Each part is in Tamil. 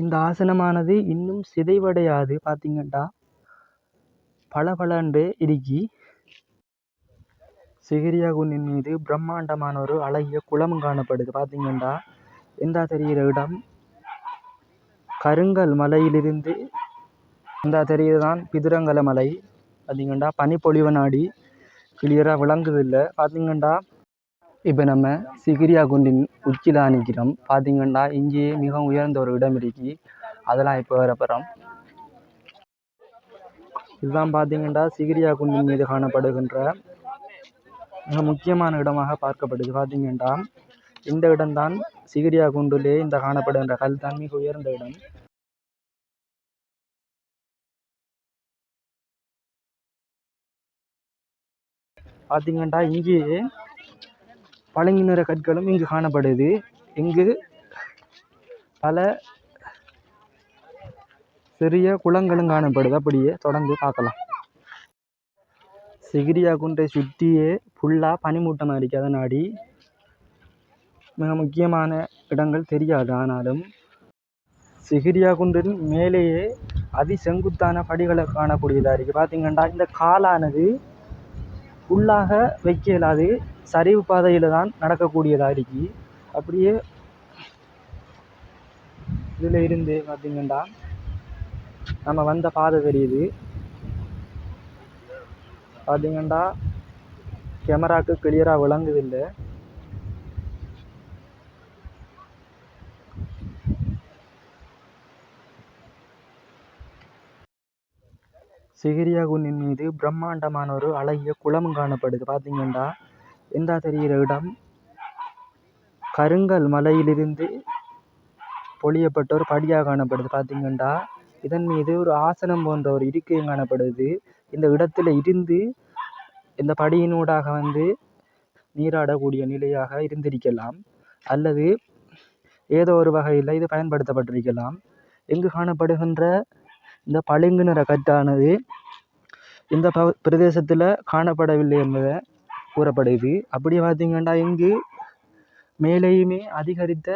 இந்த ஆசனமானது இன்னும் சிதைவடையாது பார்த்தீங்கண்டா பளபளண்டு இருக்கி. சிகிரியா குன்றின் மீது பிரம்மாண்டமான ஒரு அழகிய குளம் காணப்படுது. பார்த்தீங்கண்டா இந்த தெரிகிற இடம் கருங்கல் மலையிலிருந்து இந்த தெரியுதுதான் பிதுரங்கல மலை. பார்த்தீங்கண்டா பனிப்பொழிவு நாடி கிளியராக விளங்குது இல்லை. பார்த்தீங்கண்டா இப்போ நம்ம சிகிரியா குன்றின் உச்சியில் நிற்கிறோம். பார்த்தீங்கண்டா இங்கேயே மிக உயர்ந்த ஒரு இடம் இருக்கி. அதெல்லாம் இப்போ வரப்போகிறோம். இதுதான் பார்த்தீங்கண்டா சிகிரியா குன்றின் மீது காணப்படுகின்ற மிக முக்கியமான இடமாக பார்க்கப்படுது. பார்த்தீங்கண்டா இந்த இடம்தான் சிகிரியா குன்றிலே இந்த காணப்படுகின்ற கல் தான் மிக உயர்ந்த இடம். பார்த்தீங்கண்டா இங்கேயே பழங்கி நிற கற்களும் இங்கு காணப்படுது. இங்கு பல சிறிய குளங்களும் காணப்படுது. அப்படியே தொடர்ந்து பார்க்கலாம். சிகிரியா குன்றை சுற்றியே ஃபுல்லாக பனிமூட்டமாக இருக்குது. அதனாடி மிக முக்கியமான இடங்கள் தெரியாது. ஆனாலும் சிகிரியா குன்றின் மேலேயே அதிசெங்குத்தான படிகளை காணக்கூடியதாக இருக்குது. பார்த்தீங்கன்னா இந்த காலானது ஃபுல்லாக வைக்க இயலாது, சரிவு பாதையில் தான் நடக்கக்கூடியதாக இருக்கு. அப்படியே இதில் இருந்து பார்த்தீங்கன்னா நம்ம வந்த பாதை தெரியுது. பார்த்தீங்கன்னா கேமராவுக்கு கிளியராக விளங்குதில்லை. சிகிரியா குன்றின் மீது பிரம்மாண்டமான ஒரு அழகிய குளம் காணப்படுது. பார்த்தீங்கன்னா எந்த தெரிகிற இடம் கருங்கல் மலையிலிருந்து பொழியப்பட்ட ஒரு படியாக காணப்படுது. பார்த்தீங்கன்னா இதன் மீது ஒரு ஆசனம் போன்ற ஒரு இருக்கையும் காணப்படுது. இந்த இடத்துல இருந்து இந்த படியினூடாக வந்து நீராடக்கூடிய நிலையாக இருந்திருக்கலாம், அல்லது ஏதோ ஒரு வகையில் இது பயன்படுத்தப்பட்டிருக்கலாம். இங்கு காணப்படுகின்ற இந்த பளிங்கு நிற கற்றானது இந்த பிரதேசத்தில் காணப்படவில்லை என்பதை கூறப்படுது. அப்படி பார்த்தீங்கன்னா இங்கு மேலேயுமே அதிகரித்த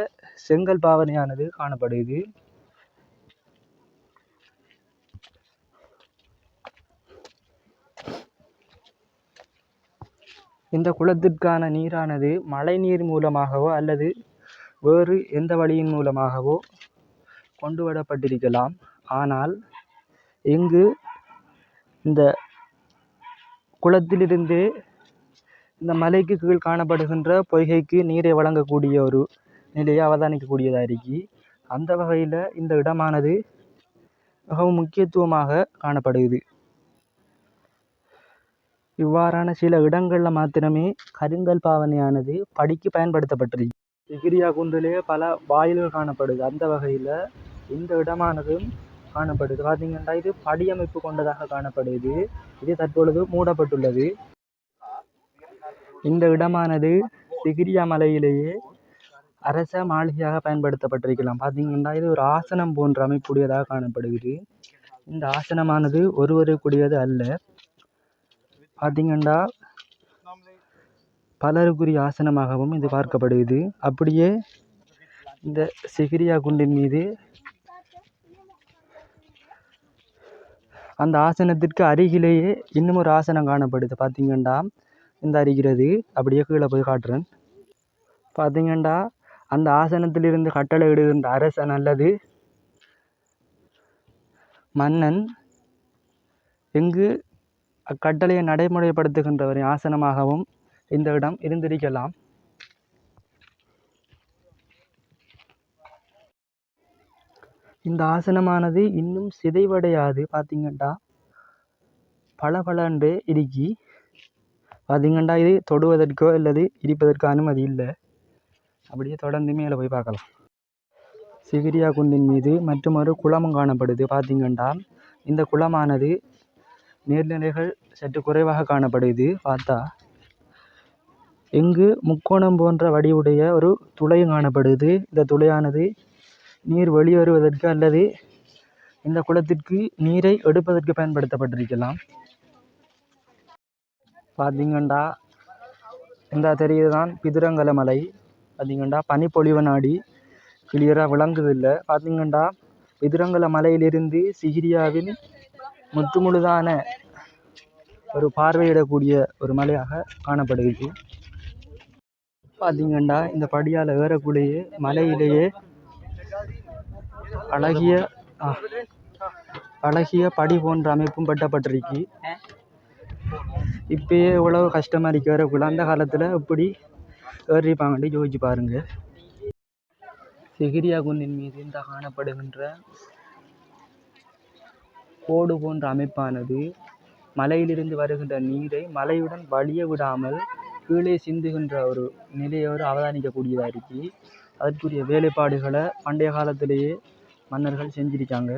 செங்கல் பாவனையானது காணப்படுது. இந்த குளத்திற்கான நீரானது மழை நீர் மூலமாகவோ அல்லது வேறு எந்த வழியின் மூலமாகவோ கொண்டு வரப்பட்டிருக்கலாம். ஆனால் இங்கு இந்த குளத்திலிருந்து இந்த மலைக்கு கீழ் காணப்படுகின்ற பொய்கைக்கு நீரை வழங்கக்கூடிய ஒரு நிலையை அவதானிக்கக்கூடியதாக இருக்கு. அந்த வகையில் இந்த இடமானது மிகவும் முக்கியத்துவமாக காணப்படுகிறது. இவ்வாறான சில இடங்களில் மாத்திரமே கருங்கல் பாவனையானது படிக்கு பயன்படுத்தப்பட்டிருக்கு. சிகிரியா குன்றிலே பல வாயில்கள் காணப்படுது. அந்த வகையில் இந்த இடமானதும் காணப்படுது. பார்த்தீங்கன்னா இது படியமைப்பு கொண்டதாக காணப்படுது. இது தற்பொழுது மூடப்பட்டுள்ளது. இந்த இடமானது சிகிரியா மலையிலேயே அரச மாளிகையாக பயன்படுத்தப்பட்டிருக்கலாம். பார்த்தீங்கன்னா இது ஒரு ஆசனம் போன்ற அமைப்புடையதாக காணப்படுகிறது. இந்த ஆசனமானது ஒருவருக்குரியது அல்ல. பார்த்தீங்கன்னா பலருக்குரிய ஆசனமாகவும் இது பார்க்கப்படுகிறது. அப்படியே இந்த சிகிரியா குன்றின் மீது அந்த ஆசனத்திற்கு அருகிலேயே இன்னும் ஒரு ஆசனம் காணப்படுது. பார்த்தீங்கன்னா இந்த அறிகிறது. அப்படியே கீழே போய் காட்டுறேன். பார்த்தீங்கன்னா அந்த ஆசனத்திலிருந்து கட்டளை இடுகின்ற அரசன் அல்லது மன்னன் எங்கு அக்கட்டளையை நடைமுறைப்படுத்துகின்றவரின் ஆசனமாகவும் இந்த இடம் இருந்திருக்கலாம். இந்த ஆசனமானது இன்னும் சிதைவடையாது. பார்த்தீங்கன்னா பளபளண்டு இருக்கி. பார்த்தீங்கன்னா இது தொடுவதற்கோ அல்லது இருப்பதற்கோ அனுமதி இல்லை. அப்படியே தொடர்ந்து மேலே போய் பார்க்கலாம். சிகிரியா குன்றின் மீது மற்றொரு குளமும் காணப்படுது. பார்த்தீங்கன்னா இந்த குளமானது நீர்நிலைகள் சற்று குறைவாக காணப்படுது. பார்த்தா இங்கு முக்கோணம் போன்ற வடிவுடைய ஒரு துளையும் காணப்படுது. இந்த துளையானது நீர் வெளியேறுவதற்கு அல்லது இந்த குளத்திற்கு நீரை எடுப்பதற்கு பயன்படுத்தப்பட்டிருக்கலாம். பார்த்தீங்கன்னா இந்த தெரியுதுதான் பிதுரங்கல மலை. பார்த்தீங்கன்னா பனிப்பொழிவு நாடி கிளியராக விளங்குது இல்லை. பார்த்தீங்கன்னா எதிரங்கல மலையிலிருந்து சிகிரியாவின் முற்றுமுழுதான ஒரு பார்வையிடக்கூடிய ஒரு மலையாக காணப்படுகிறது. பார்த்தீங்கன்னா இந்த படியால் ஏறக்குள்ளேயே மலையிலேயே அழகிய அழகிய படி போன்ற அமைப்பும் கட்டப்பட்டிருக்கு. இப்பயே எவ்வளவு கஷ்டமாக இருக்கு ஏறக்குள்ள, அந்த காலத்தில் எப்படி ஏறிப்பாங்கன்னு யோசிச்சு பாருங்க. சிகிரியா குன்றின் மீது இந்த காணப்படுகின்ற கோடு போன்ற அமைப்பானது மலையிலிருந்து வருகின்ற நீரை மலையுடன் வழிய விடாமல் கீழே சிந்துகின்ற ஒரு நிலையோடு அவதானிக்கக்கூடியதாக இருக்கு. அதற்குரிய வேலைப்பாடுகளை பண்டைய காலத்திலேயே மன்னர்கள் செஞ்சிருக்காங்க.